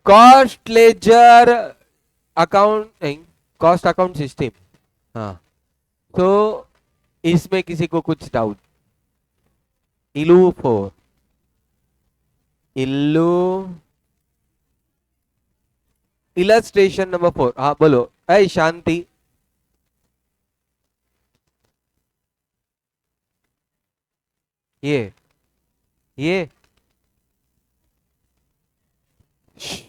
Cost ledger account, cost account system. हाँ, तो इसमें किसी को कुछ डाउट? इलू फोर, इल्लू इलस्ट्रेशन नंबर 4। हाँ बोलो। ऐ शांति, ये श्श,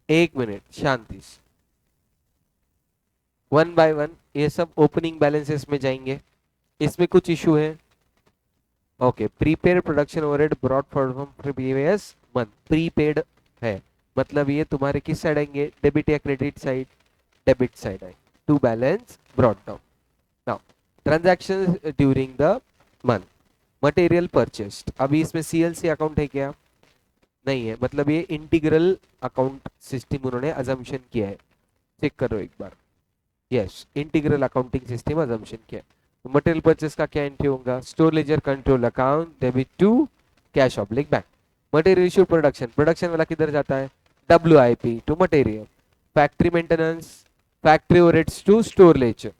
एक minute Shanti. One by one ये सब ओपनिंग बैलेंसेस में जाएंगे। इसमें कुछ इशू है? Okay, prepaid production overhead brought from previous month, prepaid है, मतलब ये तुम्हारे किस साइड आएंगे? डेबिट या क्रेडिट साइड? डेबिट साइड आए, to balance brought down. Now transaction during the month, material purchased, अभी इसमें सीएलसी अकाउंट है क्या? नहीं है, मतलब ये इंटीग्रल अकाउंट सिस्टम उन्होंने अजम्पशन किया है। चेक करो एक बार। Yes, integral accounting system assumption किया है। तो मटेरियल परचेस का क्या एंट्री होगा? Store ledger control account debit to cash oblique bank. Material issue production, production वाला किधर जाता है? WIP to material. Factory maintenance, factory overheads to store ledger.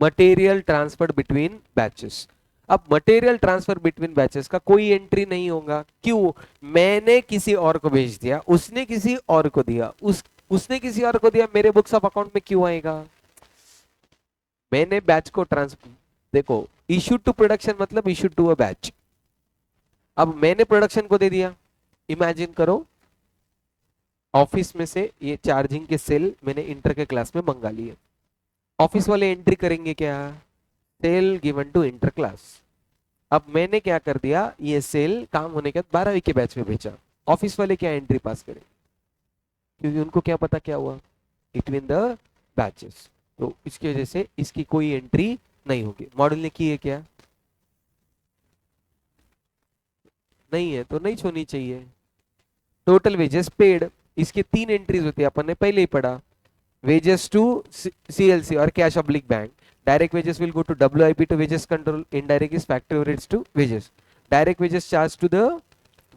Material transfer between batches, अब मटेरियल ट्रांसफर बिटवीन बैचेस का कोई entry नहीं होगा। क्यों? मैंने किसी और को भेज दिया, उसने किसी और को दिया, उसने किसी और को दिया, मेरे बुक्स ऑफ अकाउंट में क्यों आएगा? मैंने बैच को ट्रांसफर, देखो इशू टू प्रोडक्शन मतलब इशू टू अ बैच। अब मैंने प्रोडक्शन को दे दिया, इमेजिन करो ऑफिस में से ये चार्जिंग के सेल मैंने इंटर के क्लास में मंगा लिए। ऑफिस वाले एंट्री करेंगे क्या? Sale given to inter class. अब मैंने क्या कर दिया, ये सेल काम होने के बाद 12वीं के बैच में भेजा। ऑफिस वाले क्या एंट्री पास करें? क्योंकि उनको क्या पता क्या हुआ बिटवीन द बैचेस, तो इसकी वजह से इसकी कोई एंट्री नहीं होगी। मॉडल ने की है क्या? नहीं है तो नहीं होनी चाहिए। टोटल वेजेस पेड, इसके 3 एंट्रीज होती है, अपन ने पहले ही पढ़ा। wages to CLC or cash oblique bank. Direct wages will go to WIP to wages control. Indirect is factory overheads to wages. Direct wages charged to the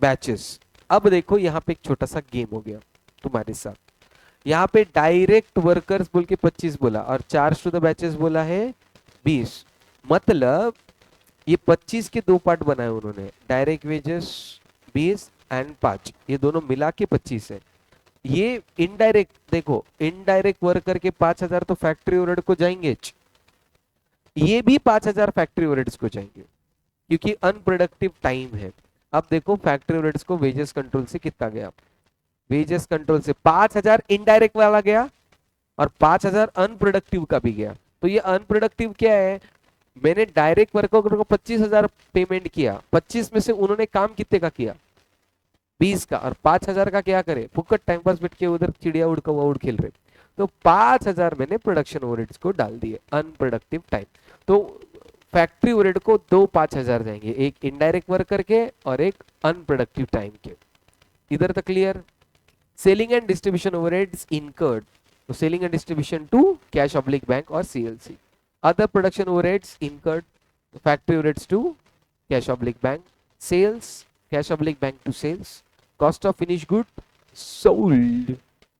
batches. अब देखो यहाँ पे एक छोटा सा गेम हो गया तुम्हारे साथ। यहाँ पे डायरेक्ट वर्कर्स बोल के 25 बोला और चार्ज टू द बैचेस बोला है 20। मतलब ये 25 के दो पार्ट बनाए उन्होंने, डायरेक्ट वेजेस 20 एंड 5, ये दोनों मिला के 25 है। ये इनडायरेक्ट, देखो इनडायरेक्ट वर्कर के 5,000 तो फैक्ट्री ओवरहेड को जाएंगे, ये भी 5,000 फैक्ट्री ओवरहेड्स को जाएंगे क्योंकि अनप्रोडक्टिव टाइम है। अब देखो फैक्ट्री ओवरहेड्स को वेजेस कंट्रोल से कितना गया? वेजेस कंट्रोल से 5,000 इनडायरेक्ट वाला गया और 5,000 अनप्रोडक्टिव का भी गया। तो ये अनप्रोडक्टिव क्या है? मैंने डायरेक्ट वर्कर को 25,000 पेमेंट किया, 25 में से उन्होंने काम कितने का किया? 20 का, और 5,000 का क्या करे? फुकट टाइम पास बैठ के उधर चिड़िया उड़ उड़ खेल रहे। तो 5,000 मैंने प्रोडक्शन ओवरहेड्स को डाल दिए, अनप्रोडक्टिव टाइम। तो फैक्ट्री ओवरहेड को दो 5,000 जाएंगे, एक इनडायरेक्ट वर्कर के और एक अनप्रोडक्टिव टाइम के। इधर तक clear? Selling and distribution overheads incurred, तो selling and distribution to cash oblique bank और CLC. Other production overheads incurred, factory overheads to cash oblique bank, sales cash oblique bank to sales, cost of finish good sold,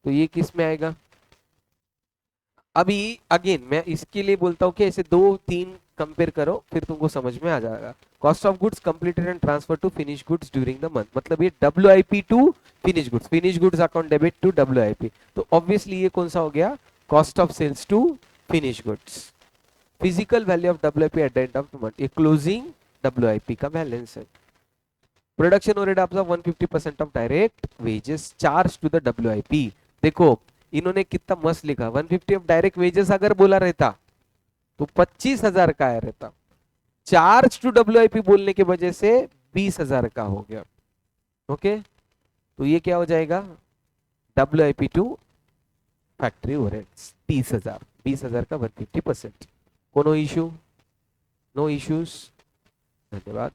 तो ये किस में आएगा? अभी again मैं इसके लिए बोलता हूँ कि ऐसे 2-3 कंपेयर करो फिर तुमको समझ में आ जाएगा। Cost of goods completed and transfer to finish goods during the month, मतलब ये WIP to finish goods account debit to WIP, तो ऑब्वियसली ये कौन सा हो गया? Cost of sales to finish goods. Physical value of WIP at the end of the month, ये closing WIP का बैलेंस है। प्रोडक्शन ओवरहेड आपका 150% of direct wages charge to the WIP। देखो इन्होंने कितना मस्त लिखा, 150 ऑफ डायरेक्ट वेजेस अगर बोला रहता तो 25,000 का आया रहता, चार्ज टू WIP बोलने की वजह से 20,000 का हो गया। ओके, तो ये क्या हो जाएगा? WIP टू फैक्ट्री ओवरहेड्स 30,000, 20,000 का 150%। कोनो इशू? नो इश्यूज, धन्यवाद।